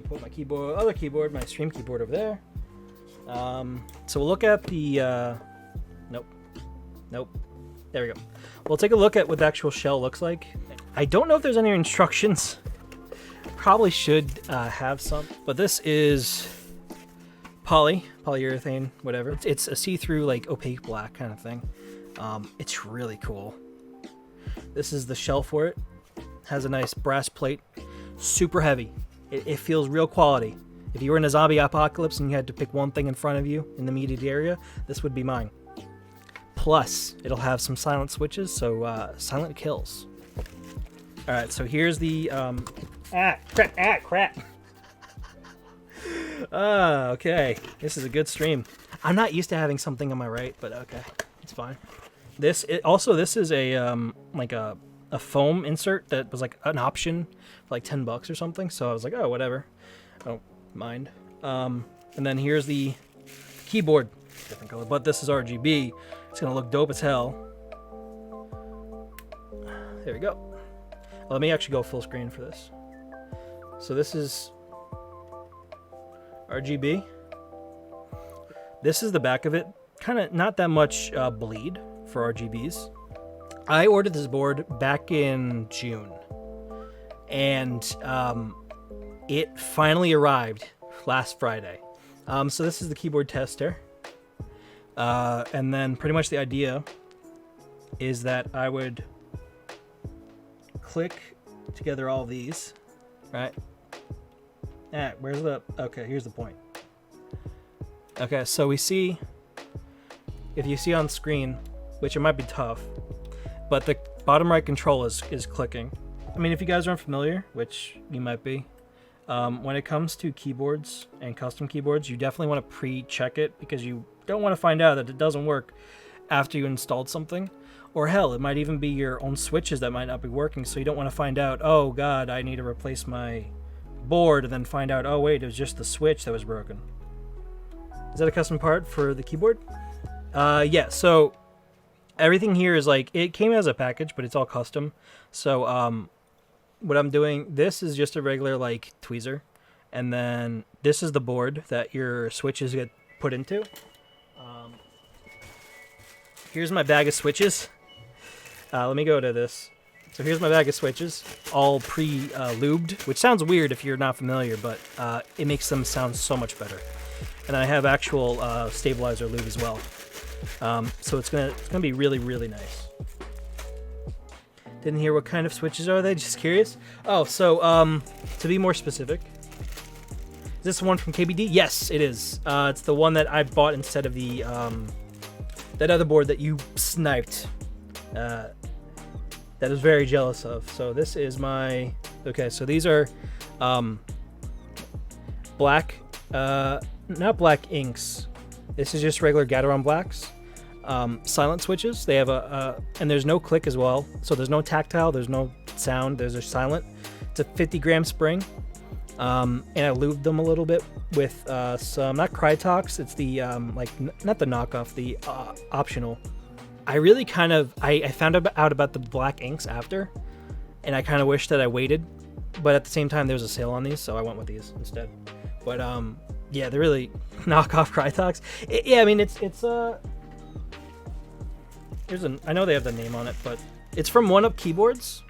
me put my keyboard, other keyboard, my stream keyboard over there. So we'll look at the, nope. There we go. We'll take a look at what the actual shell looks like. I don't know if there's any instructions. Probably should have some, but this is polyurethane, whatever. It's a see-through, like, opaque black kind of thing. It's really cool. This is the shell for it. Has a nice brass plate. Super heavy. It feels real quality. If you were in a zombie apocalypse and you had to pick one thing in front of you in the immediate area, this would be mine. Plus, it'll have some silent switches, so silent kills. Alright, so here's the... crap. Okay. This is a good stream. I'm not used to having something on my right, but okay. It's fine. This is a, like a foam insert that was like an option for like $10 or something, so I was like, oh, whatever. I don't mind. And then here's the keyboard. Different color, but this is RGB. It's gonna look dope as hell. There we go. Let me actually go full screen for this. So this is RGB. This is the back of it. Kind of not that much bleed for RGBs. I ordered this board back in June, and it finally arrived last Friday. So this is the keyboard tester. And then pretty much the idea is that I would click together all of these, right? Where's the... Okay, here's the point. Okay, so we see... If you see on screen, which it might be tough, but the bottom right control is clicking. I mean, if you guys aren't familiar, which you might be, when it comes to keyboards and custom keyboards, you definitely want to pre-check it because you don't want to find out that it doesn't work after you installed something. Or hell, it might even be your own switches that might not be working, so you don't want to find out, oh god, I need to replace my board, and then find out, oh wait, it was just the switch that was broken. Is that a custom part for the keyboard? Yeah, so everything here is like, it came as a package, but it's all custom. So what I'm doing, this is just a regular like tweezer, and then this is the board that your switches get put into. Here's my bag of switches. Let me go to this. So here's my bag of switches, all pre-lubed, which sounds weird if you're not familiar, but it makes them sound so much better. And I have actual stabilizer lube as well. So it's gonna be really, really nice. Didn't hear what kind of switches are they? Just curious. Oh, so to be more specific, is this one from KBD? Yes, it is. It's the one that I bought instead of the that other board that you sniped. That I was very jealous of. So this is my... Okay, so these are black, not black inks. This is just regular Gateron Blacks. Silent switches. They have and there's no click as well. So there's no tactile, there's no sound, there's a silent. It's a 50-gram spring. And I lubed them a little bit with some, not Krytox, it's the, like, not the knockoff, the optional. I really kind of, I found out about the black inks after, and I kind of wish that I waited, but at the same time there was a sale on these, so I went with these instead. But yeah, they're really knockoff Krytox. Yeah, I mean it's here's I know they have the name on it, but it's from One Up Keyboards.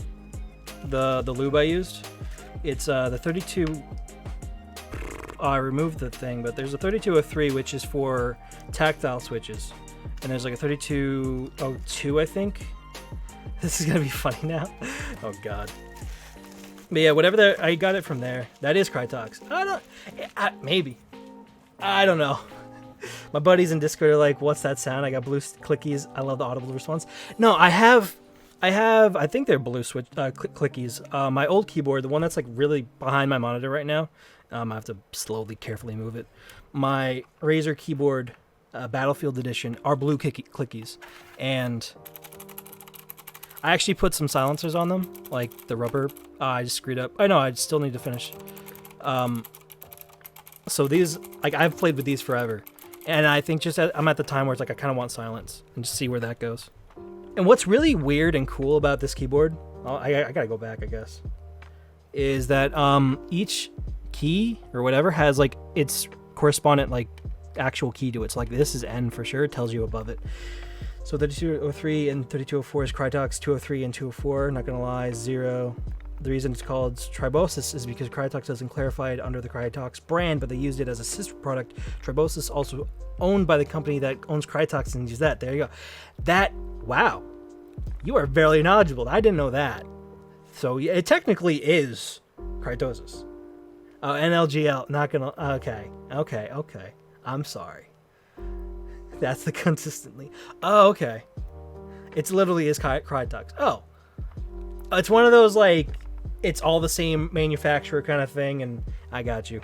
The lube I used, it's the 32. I removed the thing, but there's a 3203 which is for tactile switches. And there's like a 3202, I think. This is gonna be funny now. Oh god. But yeah, whatever I got it from there. That is Krytox. Maybe. I don't know. My buddies in Discord are like, "What's that sound?" I got blue clickies. I love the audible response. No, I think they're blue switch clickies. My old keyboard, the one that's like really behind my monitor right now. I have to slowly, carefully move it. My Razer keyboard. Battlefield Edition are blue clickies, and I actually put some silencers on them, like the rubber. I just screwed up. I know, I still need to finish. So these, like, I've played with these forever, and I think I'm at the time where it's like I kind of want silence and just see where that goes. And what's really weird and cool about this keyboard, I gotta go back, I guess, is that each key or whatever has like its correspondent like actual key to it. So like this is N for sure. It tells you above it. So 3203 and 3204 is Krytox. 203 and 204, not gonna lie, 0. The reason it's called Tribosys is because Krytox doesn't clarify it under the Krytox brand, but they used it as a sister product. Tribosys also owned by the company that owns Krytox and use that. There you go. That, wow. You are very knowledgeable. I didn't know that. So it technically is Krytosis. Oh, NLGL, not gonna, okay. I'm sorry. That's the consistently. Oh, okay. It's literally is Krytox. Oh. It's one of those, like, it's all the same manufacturer kind of thing, and I got you.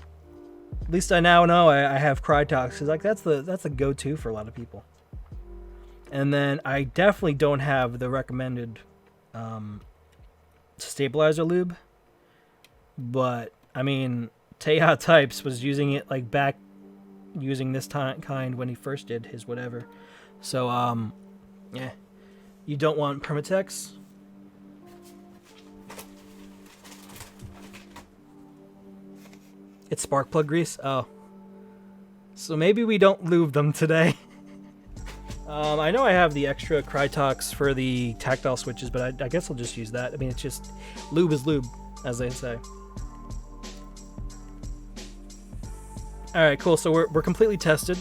At least I now know I have Krytox, because, like, that's the go-to for a lot of people. And then I definitely don't have the recommended stabilizer lube. But, I mean, Teja Types was using it, like, back using this kind when he first did his whatever. So, yeah. You don't want Permatex. It's spark plug grease? Oh. So maybe we don't lube them today. I know I have the extra Krytox for the tactile switches, but I guess I'll just use that. I mean, it's just... Lube is lube, as they say. Alright, cool. So we're completely tested.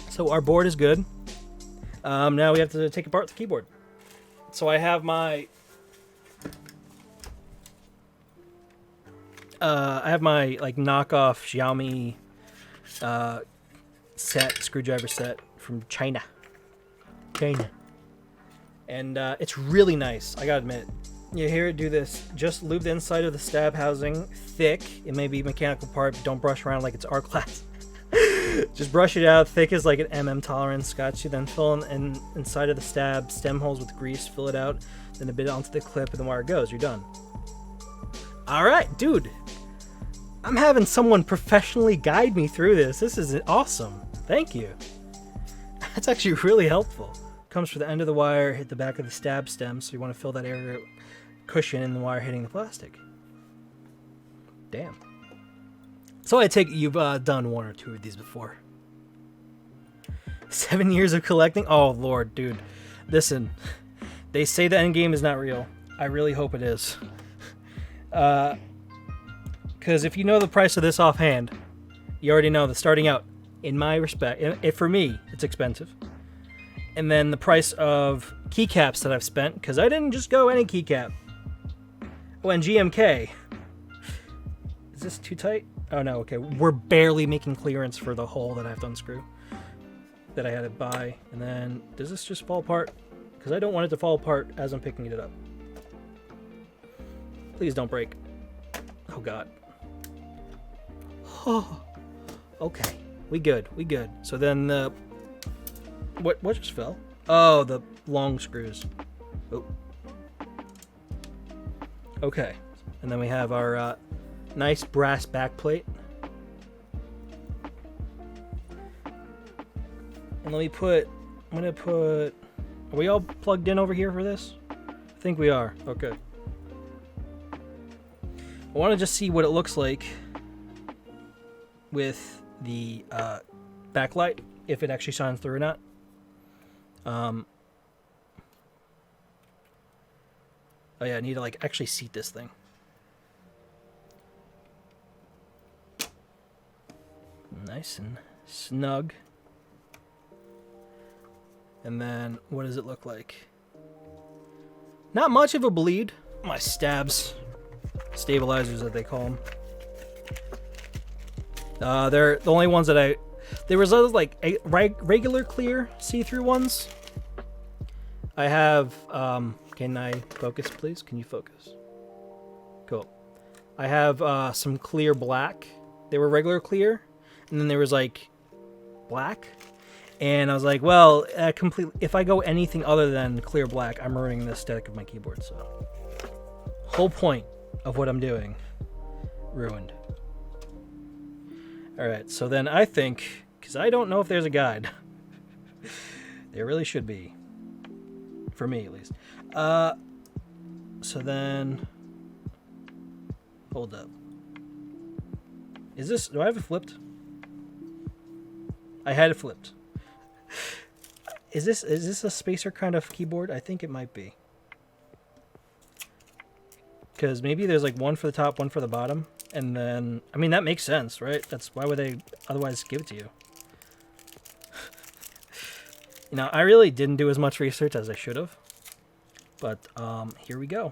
So our board is good. Now we have to take apart the keyboard. So I have my... like knockoff Xiaomi screwdriver set from China. And it's really nice, I gotta admit. You hear it do this. Just lube the inside of the stab housing thick. It may be mechanical part, but don't brush around like it's art class. Just brush it out thick as like an mm tolerance scotch. You then fill in inside of the stab stem holes with grease, fill it out, then a bit onto the clip, and the wire goes. You're done. Alright, dude. I'm having someone professionally guide me through this. This is awesome. Thank you. That's actually really helpful. Comes from the end of the wire, hit the back of the stab stem, so you want to fill that area cushion in the wire hitting the plastic. Damn. So I take it you've done one or two of these before. 7 years of collecting? Oh, Lord, dude. Listen, they say the end game is not real. I really hope it is. Because if you know the price of this offhand, you already know that starting out, in my respect, for me, it's expensive. And then the price of keycaps that I've spent, because I didn't just go any keycap. Oh, and GMK. Is this too tight? Oh no, okay. We're barely making clearance for the hole that I have to unscrew. That I had to buy. And then, does this just fall apart? Because I don't want it to fall apart as I'm picking it up. Please don't break. Oh god. Oh, okay. We good. So then the... What just fell? Oh, the long screws. Oh. Okay. And then we have our nice brass backplate. And let me put... I'm going to put... Are we all plugged in over here for this? I think we are. Okay. I want to just see what it looks like with the backlight, if it actually shines through or not. Oh yeah, I need to like actually seat this thing. Nice and snug. And then what does it look like? Not much of a bleed. My stabs, stabilizers that they call them. They're the only ones that there was other like regular clear see-through ones. I have, can I focus please? Can you focus? Cool. I have some clear black. They were regular clear, and then there was like black. And I was like, well, if I go anything other than clear black, I'm ruining the aesthetic of my keyboard. So, whole point of what I'm doing, ruined. All right, so then I think, because I don't know if there's a guide. There really should be, for me at least. So then, hold up. Is this, do I have it flipped? I had it flipped. Is this a spacer kind of keyboard? I think it might be. Because maybe there's like one for the top, one for the bottom. And then, I mean, that makes sense, right? That's why would they otherwise give it to you? You know, I really didn't do as much research as I should have. But here we go.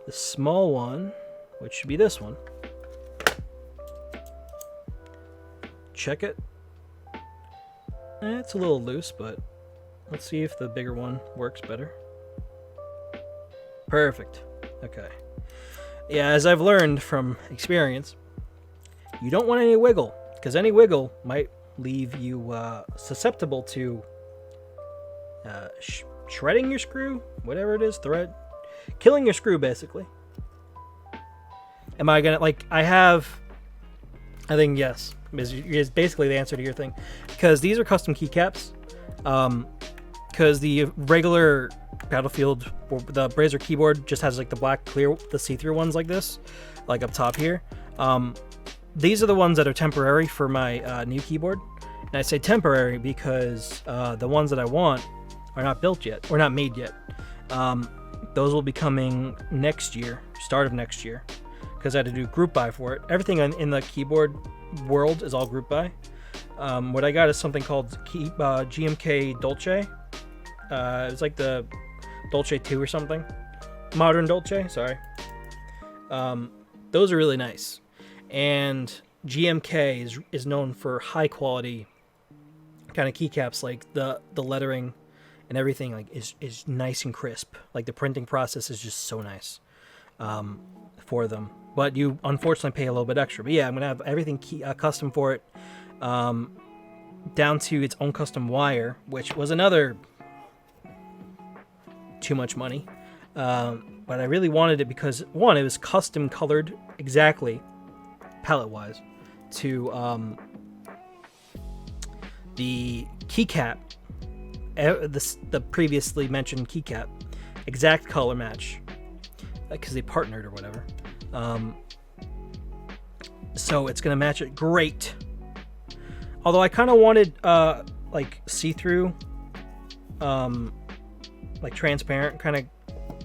The small one, which should be this one. Check it. It's a little loose, but let's see if the bigger one works better. Perfect. Okay. Yeah, as I've learned from experience, you don't want any wiggle, because any wiggle might leave you susceptible to shredding your screw, whatever it is, thread, killing your screw, basically. Am I gonna, like, I think yes, is basically the answer to your thing, because these are custom keycaps, because the regular Battlefield, the Brazer keyboard just has like the black clear, the see-through ones like this, like up top here. These are the ones that are temporary for my new keyboard, and I say temporary because the ones that I want are not built yet, or not made yet. Those will be coming next year, start of next year, because I had to do group buy for it. Everything in the keyboard world is all group buy. What I got is something called GMK Dolce. It's like the Dolce 2 or something. Modern Dolce, sorry. Those are really nice. And GMK is known for high quality kind of keycaps, like the lettering and everything like is nice and crisp. Like the printing process is just so nice for them. But you unfortunately pay a little bit extra. But yeah, I'm gonna have everything custom for it, down to its own custom wire, which was another too much money. But I really wanted it because one, it was custom colored exactly palette wise to the keycap, the previously mentioned keycap, exact color match, because they partnered or whatever. So it's gonna match it great. Although I kind of wanted like see-through, like transparent kind of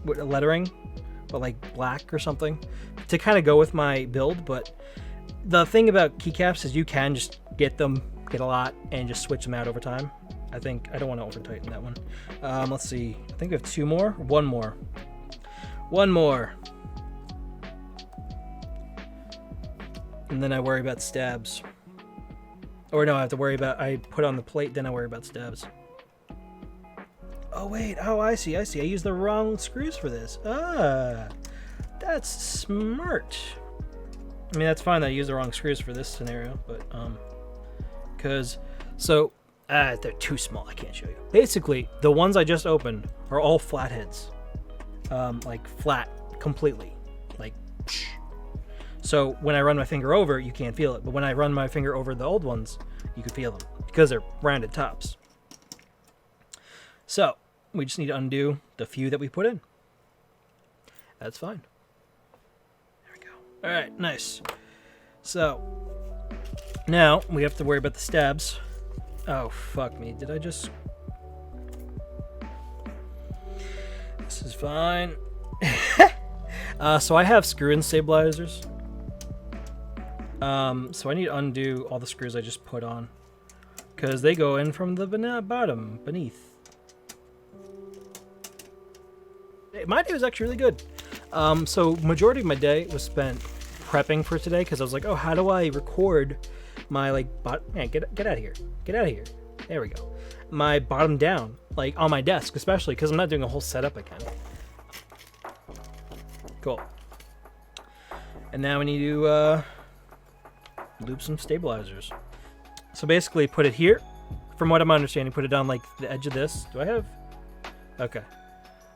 lettering, but like black or something to kind of go with my build. But the thing about keycaps is you can just get a lot and just switch them out over time. I think I don't want to over tighten that one. Let's see. I think we have two more. One more. And then I worry about stabs. Or no, I have to worry about, I put on the plate, then I worry about stabs. Oh wait, oh I see. I used the wrong screws for this. Ah, that's smart. I mean, that's fine that I used the wrong screws for this scenario, but they're too small, I can't show you. Basically, the ones I just opened are all flatheads. Like flat, completely. Like, psh. So when I run my finger over, you can't feel it. But when I run my finger over the old ones, you can feel them because they're rounded tops. So we just need to undo the few that we put in. That's fine. There we go. All right, nice. So now we have to worry about the stabs. Oh, fuck me. Did I just... This is fine. So I have screw-in stabilizers. So I need to undo all the screws I just put on, because they go in from the bottom, beneath. My day was actually really good. So majority of my day was spent prepping for today, because I was like, oh, how do I record my, like, man, get out of here. Get out of here. There we go. My bottom down, like, on my desk, especially, because I'm not doing a whole setup again. Cool. And now we need to, loop some stabilizers. So basically put it here. From what I'm understanding, put it on like the edge of this. Do I have? Okay.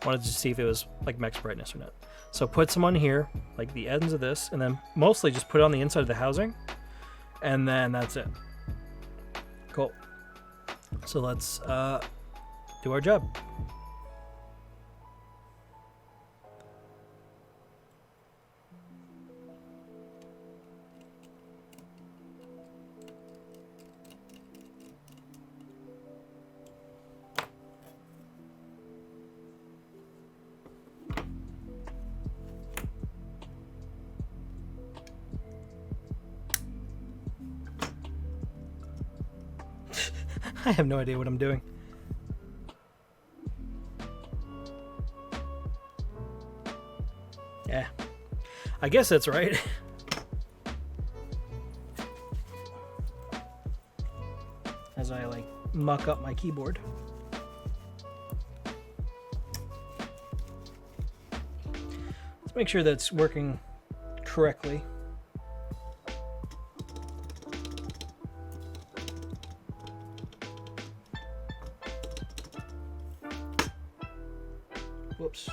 Wanted to see if it was like max brightness or not. So put some on here, like the ends of this, and then mostly just put it on the inside of the housing. And then that's it. Cool. So let's do our job. I have no idea what I'm doing. Yeah, I guess that's right. As I like muck up my keyboard. Let's make sure that's working correctly. Whoops.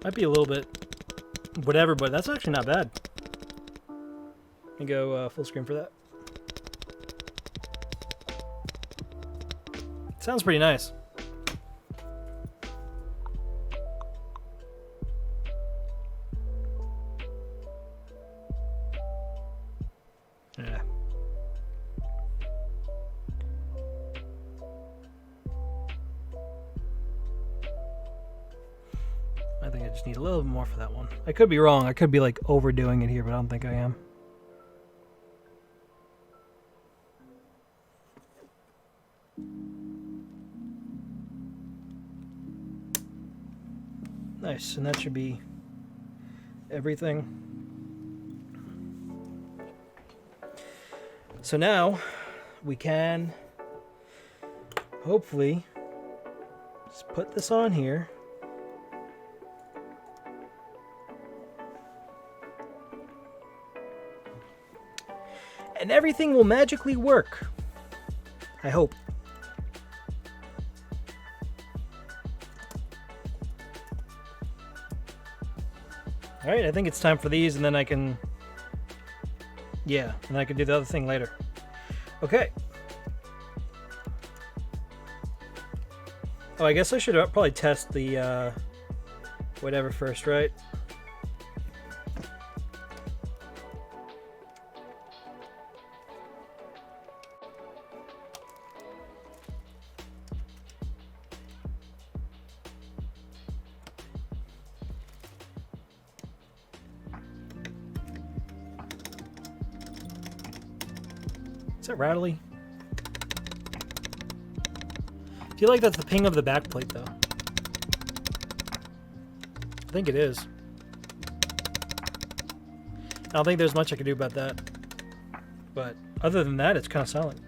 Might be a little bit whatever, but that's actually not bad. Let me go full screen for that. Sounds pretty nice. Yeah. I think I just need a little bit more for that one. I could be wrong. I could be like overdoing it here, but I don't think I am. Nice, and that should be everything. So now we can hopefully just put this on here. And everything will magically work. I hope. All right, I think it's time for these, and then I can, yeah, and I can do the other thing later. Okay. Oh, I guess I should probably test the whatever first, right? Is that rattly? I feel like that's the ping of the back plate, though. I think it is. I don't think there's much I can do about that. But other than that, it's kind of silent.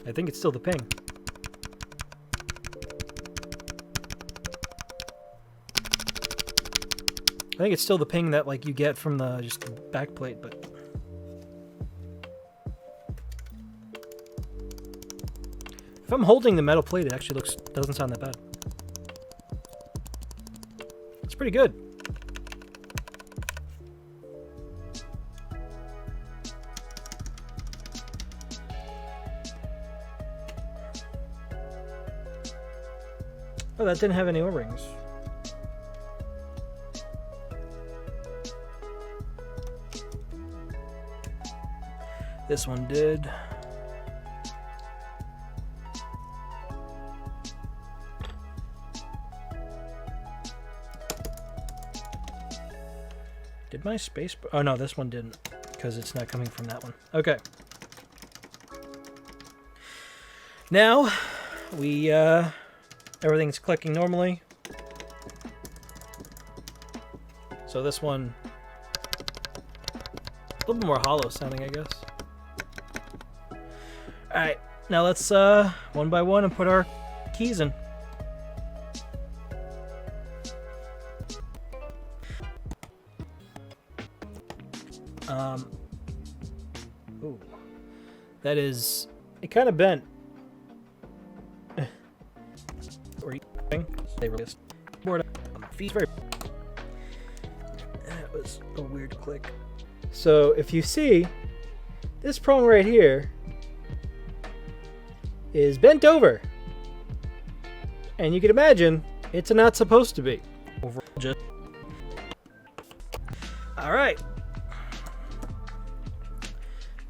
I think it's still the ping. I think it's still the ping that like you get from the just the back plate, but if I'm holding the metal plate, it actually doesn't sound that bad. It's pretty good. Oh, that didn't have any O-rings. This one did. Did my space... Oh no, this one didn't, because it's not coming from that one. Okay. Now, we, everything's clicking normally. So this one, a little bit more hollow sounding, I guess. Alright, now let's one by one and put our keys in. Ooh, that is, it kind of bent. Or they released board feet very. That was a weird click. So if you see, this prong right here is bent over, and you can imagine it's not supposed to be. Just all right.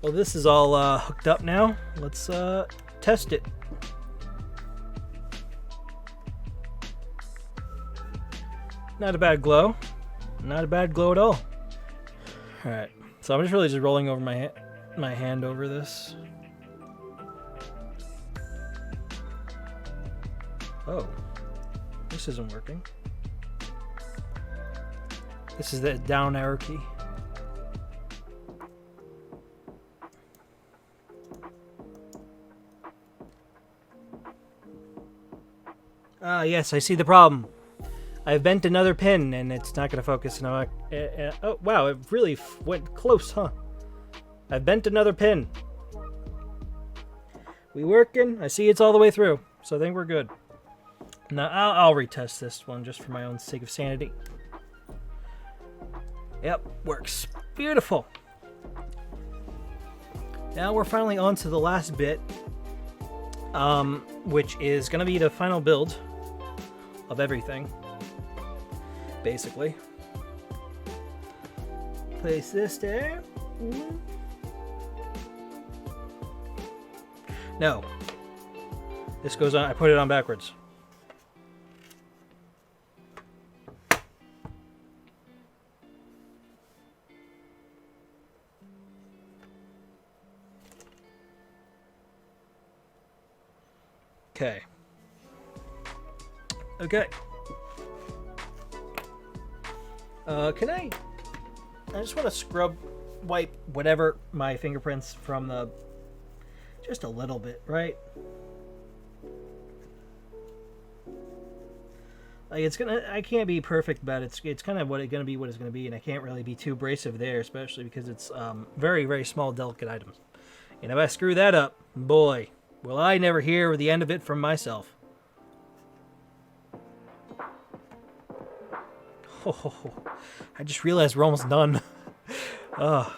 Well, this is all hooked up now. Let's test it. Not a bad glow. Not a bad glow at all. Alright, so I'm just really just rolling over my hand over this. Oh, this isn't working. This is the down arrow key. Ah, yes, I see the problem. I've bent another pin and it's not going to focus. No, oh, wow, it really went close, huh? I've bent another pin. We working? I see it's all the way through, so I think we're good. Now, I'll retest this one just for my own sake of sanity. Yep, works. Beautiful. Now we're finally on to the last bit, which is going to be the final build of everything. Basically, place this there. No, this goes on. I put it on backwards. Okay. Okay. Can I just want to wipe whatever my fingerprints from the, just a little bit, right? Like I can't be perfect, but it's kind of what it's gonna be, and I can't really be too abrasive there, especially because it's very, very small, delicate items. And if I screw that up, boy, will I never hear the end of it from myself. Oh, I just realized we're almost done. Ugh.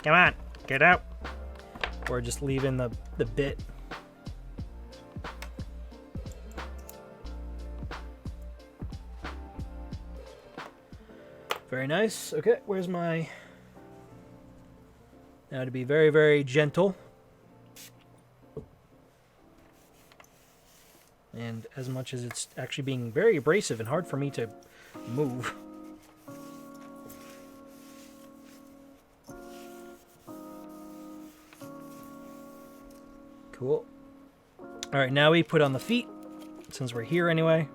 Come on, get out. We're just leaving the bit. Very nice. Okay, where's my... Now to be very, very gentle. And as much as it's actually being very abrasive and hard for me to move. Cool. Alright, now we put on the feet, since we're here anyway.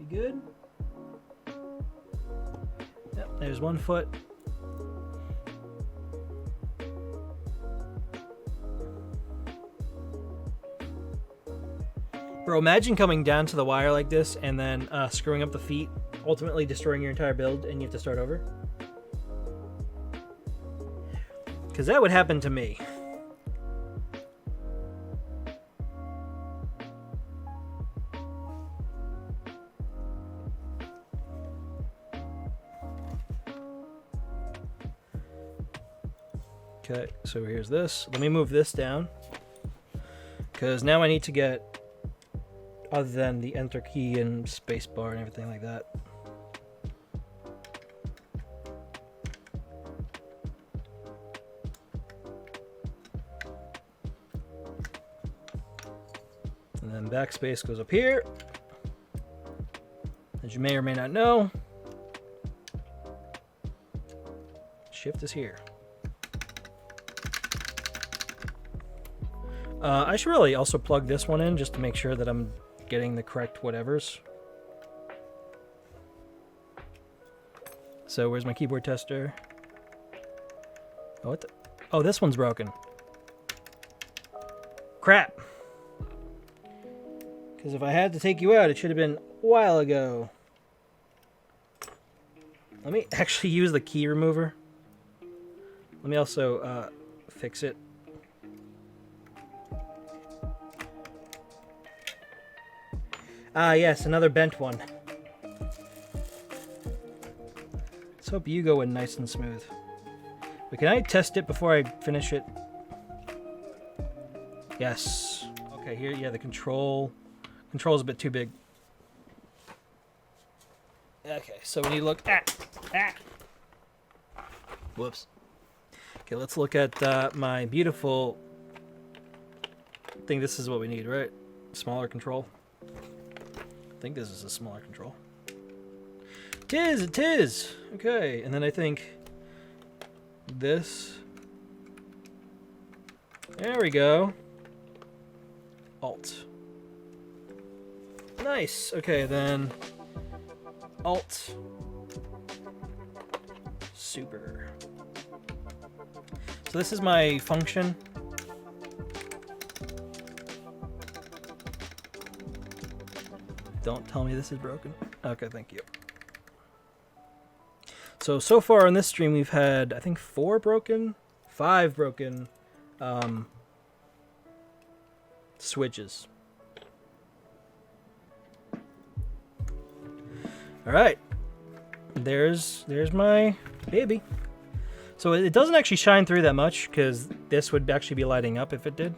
Good. Yep, there's one foot. Bro, imagine coming down to the wire like this and then screwing up the feet, ultimately destroying your entire build, and you have to start over. Because that would happen to me. Okay, so here's this. Let me move this down, because now I need to get, other than the enter key and space bar and everything like that. And then backspace goes up here. As you may or may not know, shift is here. I should really also plug this one in just to make sure that I'm getting the correct whatevers. So where's my keyboard tester? Oh, what the? Oh, this one's broken. Crap. Because if I had to take you out, it should have been a while ago. Let me actually use the key remover. Let me also fix it. Ah, yes, another bent one. Let's hope you go in nice and smooth. But can I test it before I finish it? Yes. Okay, here, yeah, the control's a bit too big. Okay, so we need to look whoops. Okay, let's look at my beautiful. I think this is what we need, right? Smaller control. I think this is a smaller control. It is. Okay, and then I think this. There we go. Alt. Nice. Okay, then Alt. Super. So this is my function. Don't tell me this is broken. Okay, thank you. So far in this stream we've had, I think, 5 broken switches. All right, there's my baby. So it doesn't actually shine through that much because this would actually be lighting up if it did.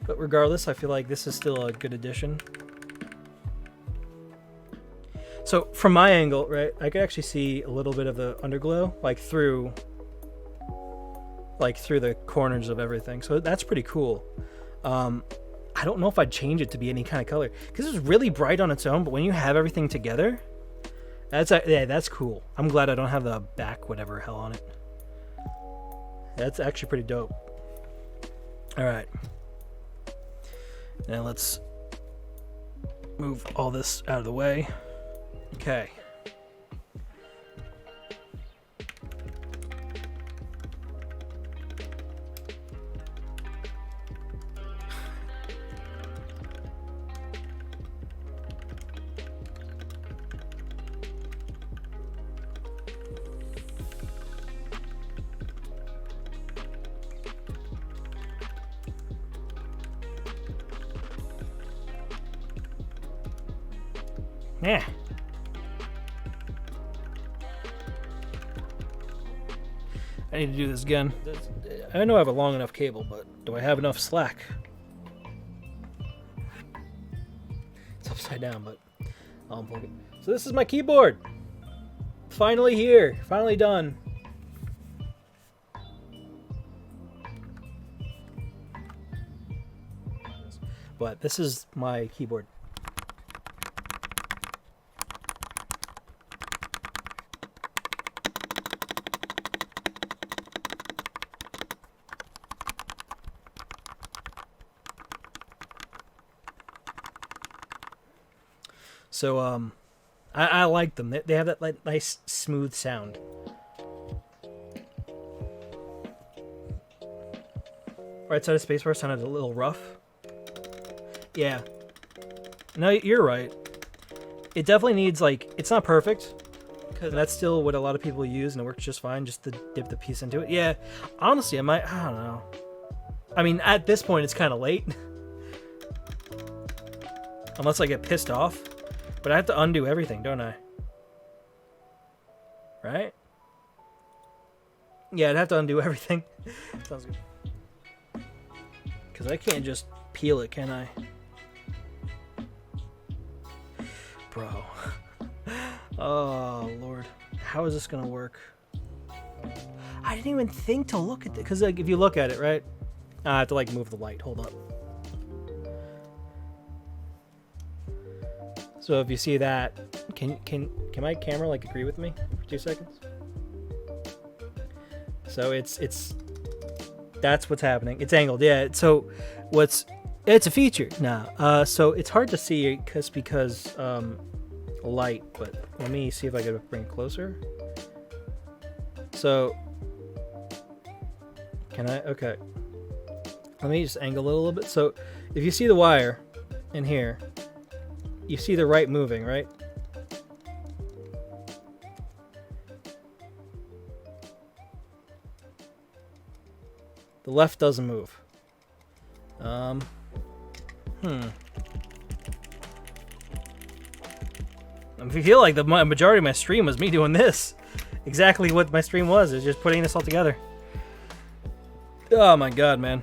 But regardless, I feel like this is still a good addition. So from my angle, right, I could actually see a little bit of the underglow, like through the corners of everything. So that's pretty cool. I don't know if I'd change it to be any kind of color because it's really bright on its own, but when you have everything together, that's cool. I'm glad I don't have the back whatever hell on it. That's actually pretty dope. All right. Now let's move all this out of the way. Okay. Yeah. I need to do this again. I know I have a long enough cable, but do I have enough slack? It's upside down, but I'll unplug it. So this is my keyboard. Finally here. Finally done. But this is my keyboard. So, I like them. They have that like nice smooth sound. Right side of spacebar sounded a little rough. Yeah. No, you're right. It definitely needs, like, it's not perfect, because that's still what a lot of people use, and it works just fine, just to dip the piece into it. Yeah, honestly, I don't know. I mean, at this point, it's kind of late. Unless I get pissed off. But I have to undo everything, don't I? Right? Yeah, I'd have to undo everything. Sounds good. Because I can't just peel it, can I? Bro. Oh, Lord. How is this going to work? I didn't even think to look at it. Because like, if you look at it, right? I have to like move the light. Hold up. So if you see that, can my camera like agree with me for 2 seconds? So it's that's what's happening. It's angled, yeah. So it's a feature now. So it's hard to see because light. But let me see if I can bring it closer. So can I? Okay. Let me just angle it a little bit. So if you see the wire in here. You see the right moving, right? The left doesn't move. I feel like the majority of my stream was me doing this. Exactly what my stream was, is just putting this all together. Oh my god, man.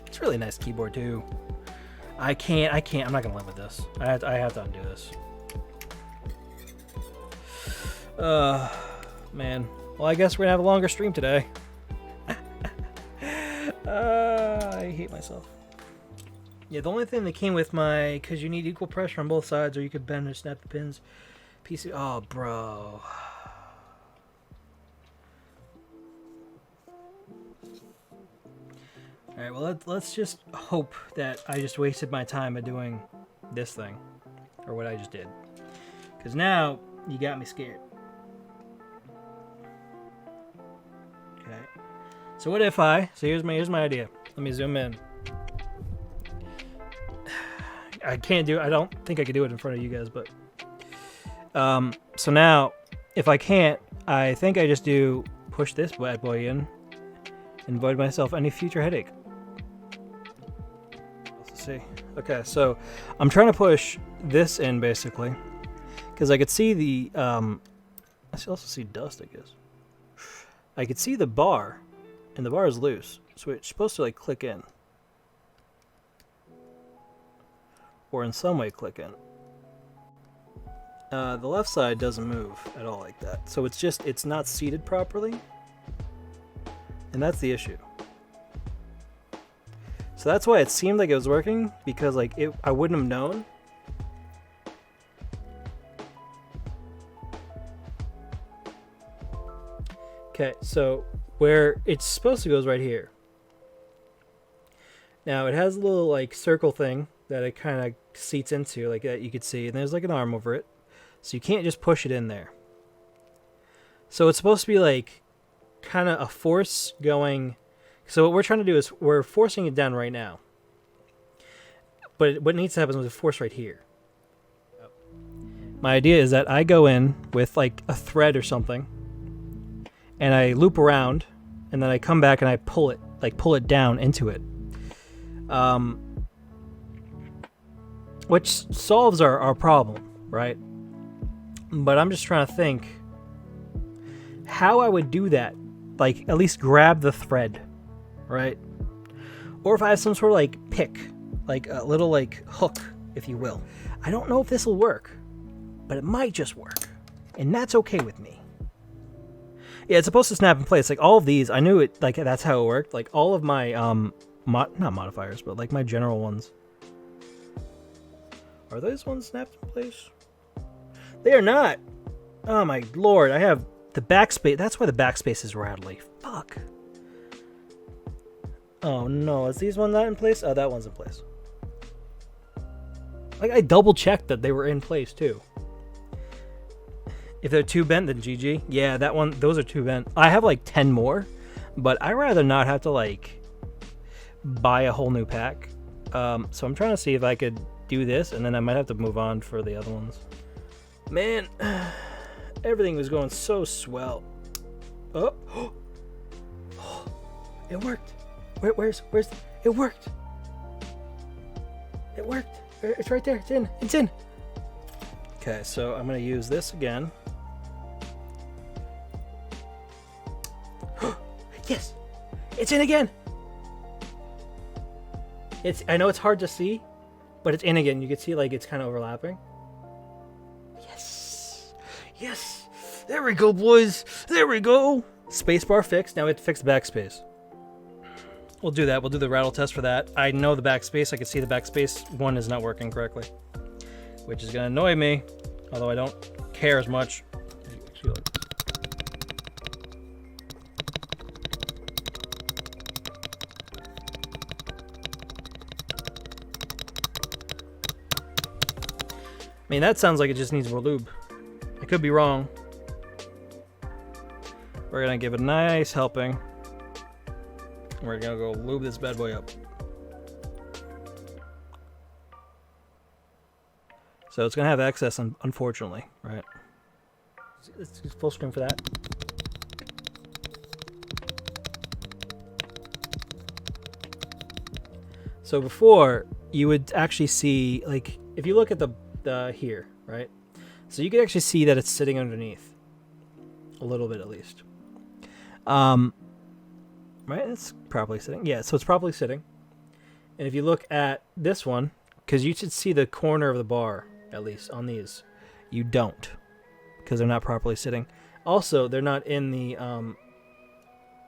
It's a really nice keyboard too. I can't. I'm not gonna live with this. I have to undo this. Man. Well, I guess we're gonna have a longer stream today. I hate myself. Yeah, the only thing that came with my, because you need equal pressure on both sides, or you could bend or snap the pins. PC. Oh, bro. All right. Well, let's just hope that I just wasted my time by doing this thing, or what I just did. Because now you got me scared. Okay. So what if I? So here's my idea. Let me zoom in. I can't do. I don't think I could do it in front of you guys, but. So now, if I can't, I think I just do push this bad boy in and avoid myself any future headache. Let's see. Okay, so I'm trying to push this in basically because I could see the. I also see dust, I guess. I could see the bar, and the bar is loose, so it's supposed to like click in, or in some way click in. The left side doesn't move at all like that, so it's not seated properly, and that's the issue. So that's why it seemed like it was working, because like I wouldn't have known. Okay, so where it's supposed to go is right here. Now it has a little like circle thing that it kind of seats into, like that you could see, and there's like an arm over it. So you can't just push it in there. So it's supposed to be like kind of a force going. So what we're trying to do is we're forcing it down right now. But what needs to happen is a force right here. My idea is that I go in with like a thread or something, and I loop around, and then I come back and I pull it down into it. Which solves our problem, right? But I'm just trying to think how I would do that. Like, at least grab the thread, right? Or if I have some sort of, like, pick. Like, a little, like, hook, if you will. I don't know if this will work. But it might just work. And that's okay with me. Yeah, it's supposed to snap in place. Like, all of these, I knew it, like, that's how it worked. Like, all of my, not modifiers, but, like, my general ones. Are those ones snapped in place? They are not. Oh my lord, I have the backspace. That's why the backspace is rattly. Fuck. Oh no, is these ones not in place? Oh, that one's in place. Like, I double checked that they were in place too. If they're too bent, then GG. Yeah, that one, those are too bent. I have like 10 more, but I'd rather not have to like buy a whole new pack. So I'm trying to see if I could do this, and then I might have to move on for the other ones. Man, everything was going so swell. Oh, it worked. Where's it worked? It worked. It's right there. It's in. Okay, so I'm gonna use this again. Yes, it's in again. I know it's hard to see, but it's in again. You can see like it's kind of overlapping. Yes! There we go, boys! There we go! Spacebar fixed. Now we have to fix the backspace. We'll do that. We'll do the rattle test for that. I know the backspace. I can see the backspace one is not working correctly, which is going to annoy me, although I don't care as much. I mean, that sounds like it just needs more lube. I could be wrong. We're gonna give it a nice helping. We're gonna go lube this bad boy up. So it's gonna have excess, unfortunately, right? Let's use full screen for that. So before, you would actually see, like, if you look at the here, right? So you can actually see that it's sitting underneath. A little bit, at least. Right? It's properly sitting. Yeah, so it's properly sitting. And if you look at this one, because you should see the corner of the bar, at least on these. You don't, because they're not properly sitting. Also, they're not in the,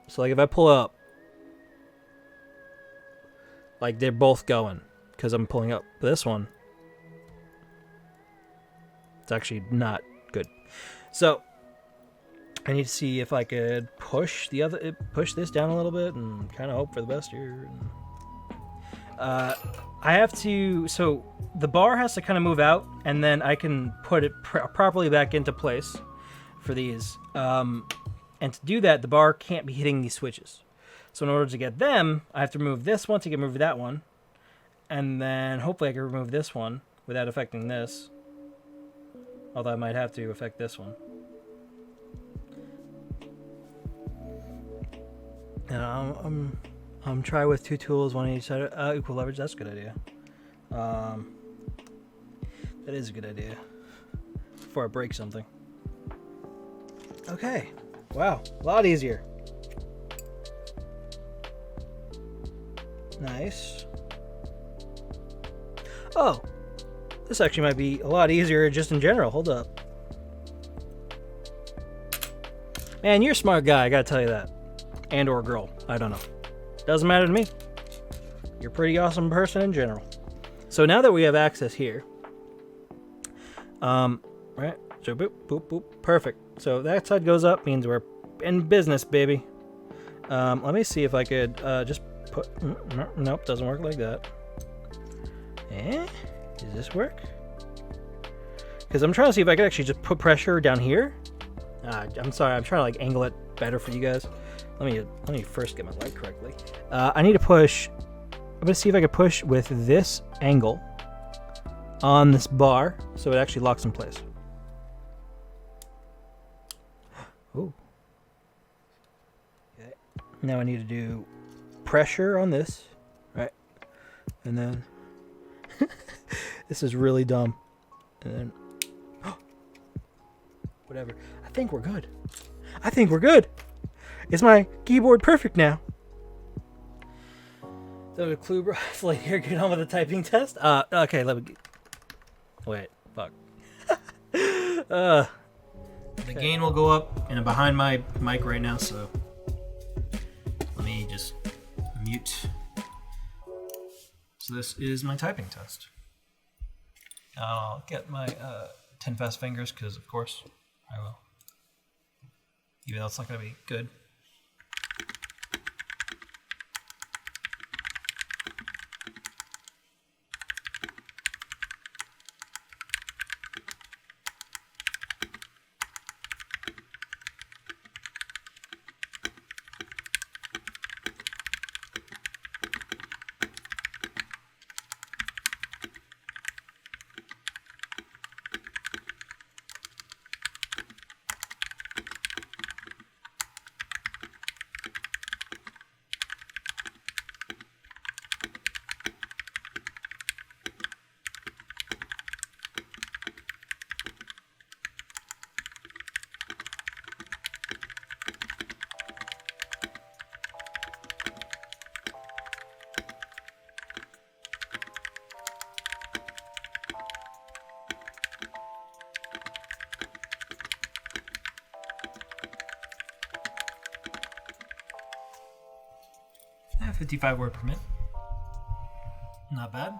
so like if I pull up, like they're both going, because I'm pulling up this one. It's actually not good. So I need to see if I could push this down a little bit and kind of hope for the best here. I have to, so the bar has to kind of move out, and then I can put it properly back into place for these. And to do that, the bar can't be hitting these switches. So in order to get them, I have to remove this one to get remove that one. And then hopefully I can remove this one without affecting this. Although I might have to affect this one. And I'm try with 2 tools, one on each side. Equal leverage. That's a good idea. That is a good idea. Before I break something. Okay. Wow. A lot easier. Nice. Oh. This actually might be a lot easier just in general. Hold up. Man, you're a smart guy. I gotta tell you that. And or girl. I don't know. Doesn't matter to me. You're a pretty awesome person in general. So now that we have access here, right? So boop, boop, boop. Perfect. So that side goes up, means we're in business, baby. Let me see if I could just put. Nope, doesn't work like that. Does this work? Because I'm trying to see if I could actually just put pressure down here. I'm sorry, I'm trying to like angle it better for you guys. Let me first get my light correctly. I need to push. I'm gonna see if I can push with this angle on this bar so it actually locks in place. Ooh. Okay. Now I need to do pressure on this, right? And then this is really dumb. And then whatever. I think we're good. I think we're good. Is my keyboard perfect now? So the clue right here, get on with the typing test. Okay, let me wait. Fuck. The gain will go up, and I'm behind my mic right now, so let me just mute. So this is my typing test. I'll get my 10 fast fingers, because of course I will. Even though it's not going to be good. Yeah, 55 word per minute. Not bad.